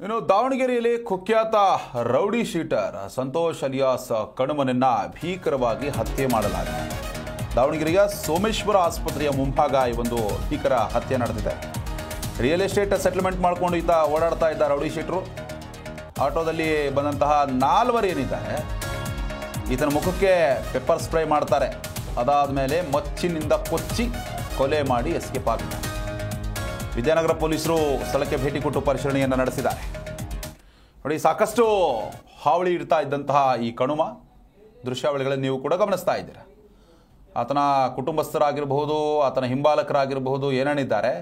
ಇನ್ನು ದಾವಣಗೆರೆಯಲ್ಲಿ ಕುಖ್ಯಾತ ರೌಡಿ ಶೀಟರ್ ಸಂತೋಷ್ ಅಲಿಯಾಸ್ ಕಣುಮನನ್ನ ಭೀಕರವಾಗಿ ಹತ್ಯೆ ಮಾಡಲಾಗಿದೆ. ದಾವಣಗೆರೆಯ ಸೋಮೇಶ್ವರ ಆಸ್ಪತ್ರೆಯ ಮುಂಭಾಗ ಈ ಒಂದು ಭೀಕರ ಹತ್ಯೆ ನಡೆದಿದೆ. ರಿಯಲ್ ಎಸ್ಟೇಟ್ ಸೆಟಲ್ಮೆಂಟ್ ಮಾಡಿಕೊಂಡು ಈತ ಓಡಾಡ್ತಾ ಇದ್ದ ರೌಡಿ ಶೀಟರು ಆಟೋದಲ್ಲಿ ಬಂದಂತಹ 4 ಏನಿದ್ದಾರೆ ಈತನ ಮುಖಕ್ಕೆ ಪೆಪ್ಪರ್ ಸ್ಪ್ರೇ ಮಾಡ್ತಾರೆ. ಅದಾದ ಮೇಲೆ ಮಚ್ಚಿನಿಂದ ಕೊಚ್ಚಿ ಕೊಲೆ ಮಾಡಿ ಎಸ್ಕೇಪ್ ಆಗಿದ್ದಾರೆ. ವಿದ್ಯಾನಗರ ಪೊಲೀಸರು ಸ್ಥಳಕ್ಕೆ ಭೇಟಿ ಕೊಟ್ಟು ಪರಿಶೀಲನೆಯನ್ನು ನಡೆಸಿದ್ದಾರೆ. ನೋಡಿ, ಸಾಕಷ್ಟು ಹಾವಳಿ ಇಡ್ತಾ ಇದ್ದಂತಹ ಈ ಕಣುಮ ದೃಶ್ಯಾವಳಿಗಳನ್ನು ನೀವು ಕೂಡ ಗಮನಿಸ್ತಾ ಇದ್ದೀರಾ. ಆತನ ಕುಟುಂಬಸ್ಥರಾಗಿರಬಹುದು, ಆತನ ಹಿಂಬಾಲಕರಾಗಿರಬಹುದು, ಏನೇನಿದ್ದಾರೆ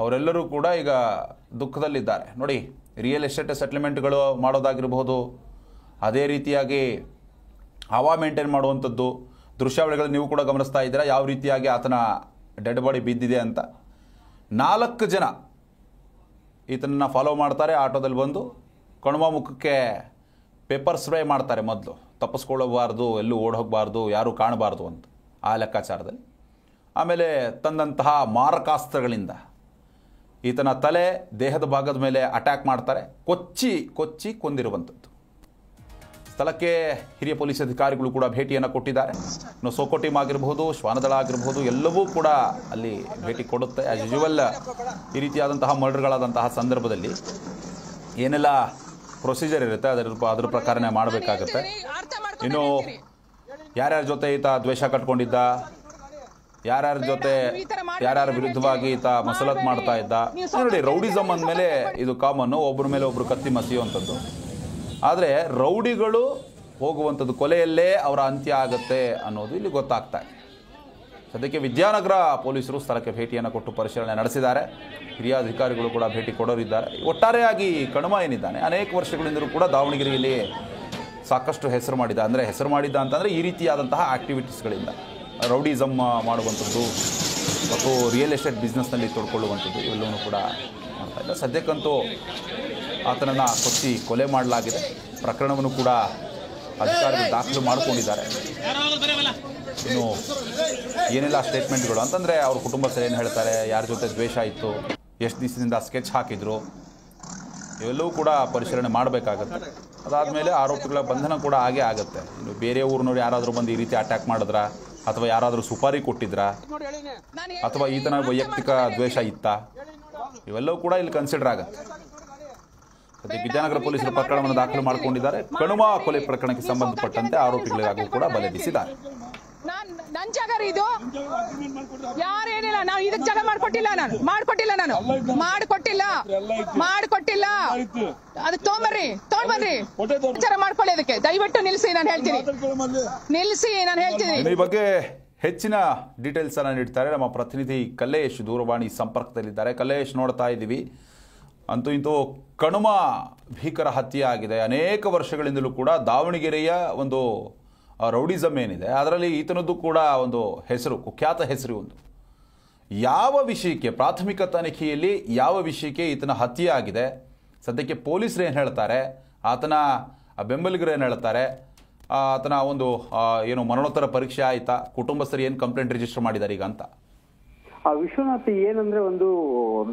ಅವರೆಲ್ಲರೂ ಕೂಡ ಈಗ ದುಃಖದಲ್ಲಿದ್ದಾರೆ. ನೋಡಿ, ರಿಯಲ್ ಎಸ್ಟೇಟ್ ಸೆಟಲ್ಮೆಂಟ್ಗಳು ಮಾಡೋದಾಗಿರಬಹುದು, ಅದೇ ರೀತಿಯಾಗಿ ಹವಾ ಮೇಂಟೈನ್ ಮಾಡುವಂಥದ್ದು ದೃಶ್ಯಾವಳಿಗಳನ್ನು ನೀವು ಕೂಡ ಗಮನಿಸ್ತಾ ಇದ್ದೀರಾ. ಯಾವ ರೀತಿಯಾಗಿ ಆತನ ಡೆಡ್ ಬಾಡಿ ಬಿದ್ದಿದೆ ಅಂತ 4 ಜನ ಈತನನ್ನು ಫಾಲೋ ಮಾಡ್ತಾರೆ. ಆಟೋದಲ್ಲಿ ಬಂದು ಕಣುಮ ಮುಖಕ್ಕೆ ಪೇಪರ್ ಸ್ಪ್ರೇ ಮಾಡ್ತಾರೆ. ಮೊದಲು ತಪ್ಪಿಸ್ಕೊಳ್ಳಬಾರ್ದು, ಎಲ್ಲೂ ಓಡಿ ಹೋಗಬಾರ್ದು, ಯಾರೂ ಕಾಣಬಾರ್ದು ಅಂತ ಆ ಲೆಕ್ಕಾಚಾರದಲ್ಲಿ. ಆಮೇಲೆ ತಂದಂತಹ ಮಾರಕಾಸ್ತ್ರಗಳಿಂದ ಈತನ ತಲೆ, ದೇಹದ ಭಾಗದ ಮೇಲೆ ಅಟ್ಯಾಕ್ ಮಾಡ್ತಾರೆ. ಕೊಚ್ಚಿ ಕೊಂದಿರುವಂಥದ್ದು. ಸ್ಥಳಕ್ಕೆ ಹಿರಿಯ ಪೊಲೀಸ್ ಅಧಿಕಾರಿಗಳು ಕೂಡ ಭೇಟಿಯನ್ನು ಕೊಟ್ಟಿದ್ದಾರೆ. ಇನ್ನು ಸೋಕೋ ಟೀಮ್ ಆಗಿರಬಹುದು, ಶ್ವಾನದಳ ಆಗಿರಬಹುದು, ಎಲ್ಲವೂ ಕೂಡ ಅಲ್ಲಿ ಭೇಟಿ ಕೊಡುತ್ತೆ. ಆಸ್ ಯೂಶುವಲ್ ಈ ರೀತಿಯಾದಂತಹ ಮರ್ಡರ್ಗಳಾದಂತಹ ಸಂದರ್ಭದಲ್ಲಿ ಏನೆಲ್ಲ ಪ್ರೊಸೀಜರ್ ಇರುತ್ತೆ ಅದರ ಪ್ರಕಾರನೇ ಮಾಡಬೇಕಾಗುತ್ತೆ. ಇನ್ನು ಯಾರ್ಯಾರ ಜೊತೆ ಈತ ದ್ವೇಷ ಕಟ್ಕೊಂಡಿದ್ದ, ಯಾರ್ಯಾರ ವಿರುದ್ಧವಾಗಿ ಈತ ಮಸಲತ್ ಮಾಡ್ತಾ ಇದ್ದ. ನೋಡಿ, ರೌಡಿಸಮ್ ಅಂದಮೇಲೆ ಇದು ಕಾಮನ್ನು, ಒಬ್ಬರ ಮೇಲೆ ಒಬ್ಬರು ಕತ್ತಿ ಮಸಿಯುವಂಥದ್ದು. ಆದರೆ ರೌಡಿಗಳು ಹೋಗುವಂಥದ್ದು ಕೊಲೆಯಲ್ಲೇ ಅವರ ಅಂತ್ಯ ಆಗುತ್ತೆ ಅನ್ನೋದು ಇಲ್ಲಿ ಗೊತ್ತಾಗ್ತಾ ಇದೆ. ಸದ್ಯಕ್ಕೆ ವಿದ್ಯಾನಗರ ಪೊಲೀಸರು ಸ್ಥಳಕ್ಕೆ ಭೇಟಿಯನ್ನು ಕೊಟ್ಟು ಪರಿಶೀಲನೆ ನಡೆಸಿದ್ದಾರೆ. ಹಿರಿಯ ಅಧಿಕಾರಿಗಳು ಕೂಡ ಭೇಟಿ ಕೊಡೋರಿದ್ದಾರೆ. ಒಟ್ಟಾರೆಯಾಗಿ ಕಣುಮ ಏನಿದ್ದಾನೆ ಅನೇಕ ವರ್ಷಗಳಿಂದಲೂ ಕೂಡ ದಾವಣಗೆರೆಯಲ್ಲಿ ಸಾಕಷ್ಟು ಹೆಸರು ಮಾಡಿದ್ದ. ಅಂದರೆ ಹೆಸರು ಮಾಡಿದ್ದ ಅಂತಂದರೆ ಈ ರೀತಿಯಾದಂತಹ ಆ್ಯಕ್ಟಿವಿಟೀಸ್ಗಳಿಂದ ರೌಡಿಸಮ್ ಮಾಡುವಂಥದ್ದು ಮತ್ತು ರಿಯಲ್ ಎಸ್ಟೇಟ್ ಬಿಸ್ನೆಸ್ನಲ್ಲಿ ತೊಡ್ಕೊಳ್ಳುವಂಥದ್ದು ಇವೆಲ್ಲವೂ ಕೂಡ ಮಾಡ್ತಾ ಇದ್ದ. ಸದ್ಯಕ್ಕಂತೂ ಆತನನ್ನು ಕೊಚ್ಚಿ ಕೊಲೆ ಮಾಡಲಾಗಿದೆ. ಪ್ರಕರಣವನ್ನು ಕೂಡ ಅಧಿಕಾರಿಗಳು ದಾಖಲು ಮಾಡಿಕೊಂಡಿದ್ದಾರೆ. ಇನ್ನು ಏನೆಲ್ಲ ಸ್ಟೇಟ್ಮೆಂಟ್ಗಳು ಅಂತಂದರೆ ಅವ್ರ ಕುಟುಂಬಸ್ಥರು ಏನು ಹೇಳ್ತಾರೆ, ಯಾರ ಜೊತೆ ದ್ವೇಷ ಇತ್ತು, ಎಷ್ಟು ದಿವಸದಿಂದ ಸ್ಕೆಚ್ ಹಾಕಿದ್ರು, ಇವೆಲ್ಲವೂ ಕೂಡ ಪರಿಶೀಲನೆ ಮಾಡಬೇಕಾಗತ್ತೆ. ಅದಾದಮೇಲೆ ಆರೋಪಿಗಳ ಬಂಧನ ಕೂಡ ಆಗೇ ಆಗುತ್ತೆ. ಇನ್ನು ಬೇರೆ ಊರಿನವ್ರು ಯಾರಾದರೂ ಬಂದು ಈ ರೀತಿ ಅಟ್ಯಾಕ್ ಮಾಡಿದ್ರಾ, ಅಥವಾ ಯಾರಾದರೂ ಸುಪಾರಿ ಕೊಟ್ಟಿದ್ರಾ, ಅಥವಾ ಈತನ ವೈಯಕ್ತಿಕ ದ್ವೇಷ ಇತ್ತಾ, ಇವೆಲ್ಲವೂ ಕೂಡ ಇಲ್ಲಿ ಕನ್ಸಿಡರ್ ಆಗುತ್ತೆ. ಸದ್ಯ ವಿದ್ಯಾನಗರ ಪೊಲೀಸರು ಪ್ರಕರಣವನ್ನು ದಾಖಲು ಮಾಡಿಕೊಂಡಿದ್ದಾರೆ. ಕಣುಮ ಕೊಲೆ ಪ್ರಕರಣಕ್ಕೆ ಸಂಬಂಧಪಟ್ಟಂತೆ ಆರೋಪಿಗಳಿಗೂ ಕೂಡ ಬಲೆ ಬೀಸಿದ್ದಾರೆ. ನನ್ನ ಜಾಗ ಇದು ಯಾರೇನಿಲ್ಲ, ನಾವು ಇದಕ್ಕೆ ಜಾಗ ಮಾಡ್ಕೊಟ್ಟಿಲ್ಲ, ಮಾಡಿಕೊಟ್ಟಿಲ್ಲ. ಅದು ತಗೊಂಡ್ಬನ್ರಿ ವಿಚಾರ ಮಾಡ್ಕೊಳ್ಳಿ. ಅದಕ್ಕೆ ದಯವಿಟ್ಟು ನಿಲ್ಲಿಸಿ, ನಾನು ಹೇಳ್ತೀನಿ. ಈ ಬಗ್ಗೆ ಹೆಚ್ಚಿನ ಡೀಟೇಲ್ಸ್ ಅನ್ನು ನೀಡ್ತಾರೆ ನಮ್ಮ ಪ್ರತಿನಿಧಿ ಕಲ್ಲೇಶ್. ದೂರವಾಣಿ ಸಂಪರ್ಕದಲ್ಲಿದ್ದಾರೆ. ಕಲ್ಲೇಶ್, ನೋಡ್ತಾ ಇದ್ದೀವಿ, ಅಂತೂ ಇಂತೂ ಕಣುಮ ಭೀಕರ ಹತ್ಯೆ ಆಗಿದೆ. ಅನೇಕ ವರ್ಷಗಳಿಂದಲೂ ಕೂಡ ದಾವಣಗೆರೆಯ ಒಂದು ರೌಡಿಸಮ್ ಏನಿದೆ ಅದರಲ್ಲಿ ಈತನದ್ದು ಕೂಡ ಒಂದು ಹೆಸರು, ಕುಖ್ಯಾತ ಹೆಸರು. ಒಂದು ಯಾವ ವಿಷಯಕ್ಕೆ, ಪ್ರಾಥಮಿಕ ತನಿಖೆಯಲ್ಲಿ ಯಾವ ವಿಷಯಕ್ಕೆ ಈತನ ಹತ್ಯೆ ಆಗಿದೆ, ಸದ್ಯಕ್ಕೆ ಪೊಲೀಸರು ಏನು ಹೇಳ್ತಾರೆ, ಆತನ ಬೆಂಬಲಿಗರು ಏನು ಹೇಳ್ತಾರೆ, ಆತನ ಒಂದು ಏನು ಮರಣೋತ್ತರ ಪರೀಕ್ಷೆ ಆಯಿತಾ, ಕುಟುಂಬಸ್ಥರು ಏನು ಕಂಪ್ಲೇಂಟ್ ರಿಜಿಸ್ಟರ್ ಮಾಡಿದ್ದಾರೆ ಈಗ ಅಂತ. ವಿಶ್ವನಾಥ್, ಏನಂದ್ರೆ ಒಂದು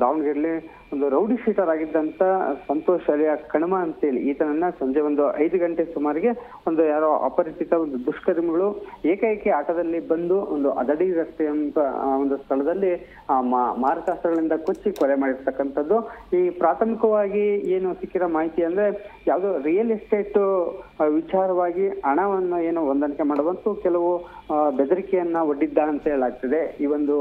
ದಾವಣಗೆರೆಯಲ್ಲಿ ಒಂದು ರೌಡಿ ಶೀಟರ್ ಆಗಿದ್ದಂತ ಸಂತೋಷ್ ಅಲಿಯಾ ಕಣುಮ ಅಂತೇಳಿ ಈತನನ್ನ ಸಂಜೆ ಒಂದು 5 ಗಂಟೆ ಸುಮಾರಿಗೆ ಒಂದು ಯಾರೋ ಅಪರಿಚಿತ ಒಂದು ದುಷ್ಕರ್ಮಿಗಳು ಏಕೈಕಿ ಆಟದಲ್ಲಿ ಬಂದು ಒಂದು ಅದಡಿ ರಸ್ತೆ ಅಂತ ಒಂದು ಸ್ಥಳದಲ್ಲಿ ಮಾರಕಾಸ್ತ್ರಗಳಿಂದ ಕೊಚ್ಚಿ ಕೊಲೆ ಮಾಡಿರ್ತಕ್ಕಂಥದ್ದು. ಈ ಪ್ರಾಥಮಿಕವಾಗಿ ಏನು ಸಿಕ್ಕಿರೋ ಮಾಹಿತಿ ಅಂದ್ರೆ ಯಾವುದೋ ರಿಯಲ್ ಎಸ್ಟೇಟ್ ವಿಚಾರವಾಗಿ ಹಣವನ್ನು ಏನು ಹೊಂದಾಣಿಕೆ ಮಾಡುವಂತೂ ಕೆಲವು ಬೆದರಿಕೆಯನ್ನ ಒಡ್ಡಿದ್ದ ಅಂತ ಹೇಳಾಗ್ತದೆ. ಈ ಒಂದು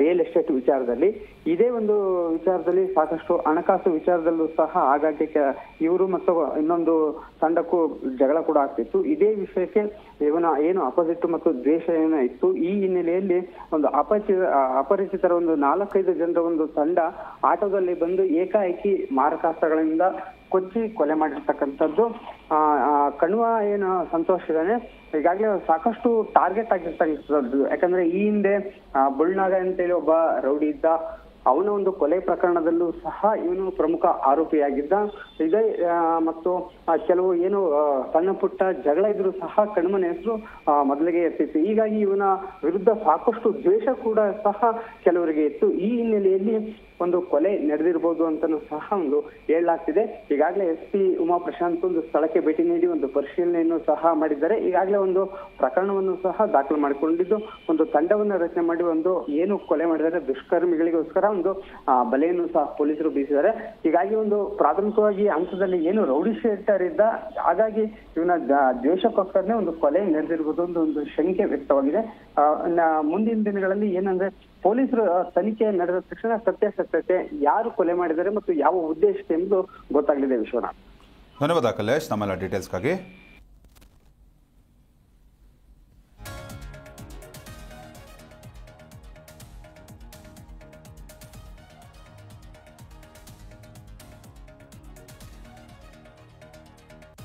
ರಿಯಲ್ ಎಸ್ಟೇಟ್ ವಿಚಾರದಲ್ಲಿ ಇದೇ ಒಂದು ವಿಚಾರದಲ್ಲಿ ಸಾಕಷ್ಟು ಹಣಕಾಸು ವಿಚಾರದಲ್ಲೂ ಸಹ ಆಗಾಗ್ಗೆ ಇವರು ಮತ್ತು ಇನ್ನೊಂದು ತಂಡಕ್ಕೂ ಜಗಳ ಕೂಡ ಆಗ್ತಿತ್ತು. ಇದೇ ವಿಷಯಕ್ಕೆ ಏನು ಅಪೋಸಿಟ್ ಮತ್ತು ದ್ವೇಷ ಏನೋ ಇತ್ತು. ಈ ಹಿನ್ನೆಲೆಯಲ್ಲಿ ಒಂದು ಅಪರಿಚಿತರ ಒಂದು 4-5 ಜನರ ಒಂದು ತಂಡ ಆಟೋದಲ್ಲಿ ಬಂದು ಏಕಾಏಕಿ ಮಾರಕಾಸ್ತ್ರಗಳಿಂದ ಕೊಚ್ಚಿ ಕೊಲೆ ಮಾಡಿರ್ತಕ್ಕಂಥದ್ದು. ಕಣುಮ ಏನು ಸಂತೋಷ್ ಇದ್ದಾನೆ ಈಗಾಗಲೇ ಸಾಕಷ್ಟು ಟಾರ್ಗೆಟ್ ಆಗಿರ್ತಕ್ಕಂಥದ್ದು. ಯಾಕಂದ್ರೆ ಈ ಹಿಂದೆ ಬುಳ್ನಾಗ ಅಂತೇಳಿ ಒಬ್ಬ ರೌಡಿ ಇದ್ದ, ಅವನ ಒಂದು ಕೊಲೆ ಪ್ರಕರಣದಲ್ಲೂ ಸಹ ಇವನು ಪ್ರಮುಖ ಆರೋಪಿಯಾಗಿದ್ದ. ಇದೇ ಮತ್ತು ಕೆಲವು ಏನು ಸಣ್ಣ ಪುಟ್ಟ ಜಗಳ ಇದ್ರೂ ಸಹ ಕಣ್ಮನ ಹೆಸರು ಮೊದಲಿಗೆ ಇರ್ತಿತ್ತು. ಹೀಗಾಗಿ ಇವನ ವಿರುದ್ಧ ಸಾಕಷ್ಟು ದ್ವೇಷ ಕೂಡ ಸಹ ಕೆಲವರಿಗೆ ಇತ್ತು. ಈ ಹಿನ್ನೆಲೆಯಲ್ಲಿ ಒಂದು ಕೊಲೆ ನಡೆದಿರಬಹುದು ಅಂತಾನೂ ಸಹ ಒಂದು ಹೇಳಲಾಗ್ತಿದೆ. ಈಗಾಗಲೇ SP ಉಮಾ ಪ್ರಶಾಂತ್ ಒಂದು ಸ್ಥಳಕ್ಕೆ ಭೇಟಿ ನೀಡಿ ಒಂದು ಪರಿಶೀಲನೆಯನ್ನು ಸಹ ಮಾಡಿದ್ದಾರೆ. ಈಗಾಗಲೇ ಒಂದು ಪ್ರಕರಣವನ್ನು ಸಹ ದಾಖಲು ಮಾಡಿಕೊಂಡಿದ್ದು ಒಂದು ತಂಡವನ್ನು ರಚನೆ ಮಾಡಿ ಒಂದು ಏನು ಕೊಲೆ ಮಾಡಿದ್ದಾರೆ ದುಷ್ಕರ್ಮಿಗಳಿಗೋಸ್ಕರ ಒಂದು ಬಲೆಯನ್ನು ಸಹ ಪೊಲೀಸರು ಬೀಸಿದ್ದಾರೆ. ಹೀಗಾಗಿ ಒಂದು ಪ್ರಾಥಮಿಕವಾಗಿ ಹಂತದಲ್ಲಿ ಏನು ರೌಡಿ ಶೀಟರ್ ಇದ್ದ, ಹಾಗಾಗಿ ಇವನ ದ್ವೇಷಕ್ಕೋಸ್ಕರನೇ ಒಂದು ಕೊಲೆ ನಡೆದಿರುವುದು ಒಂದು ಶಂಕೆ ವ್ಯಕ್ತವಾಗಿದೆ. ಮುಂದಿನ ದಿನಗಳಲ್ಲಿ ಏನಂದ್ರೆ ಪೊಲೀಸರು ತನಿಖೆ ನಡೆದ ತಕ್ಷಣ ಸತ್ಯಾಸತ್ಯತೆ ಯಾರು ಕೊಲೆ ಮಾಡಿದ್ದಾರೆ ಮತ್ತು ಯಾವ ಉದ್ದೇಶಕ್ಕೆ ಎಂದು ಗೊತ್ತಾಗಲಿದೆ. ವಿಶ್ವನಾಥ್, ಧನ್ಯವಾದ ಕಲ್ಲೇಶ್ ನಮ್ಮೆಲ್ಲ ಡೀಟೇಲ್ಸ್ಗಾಗಿ.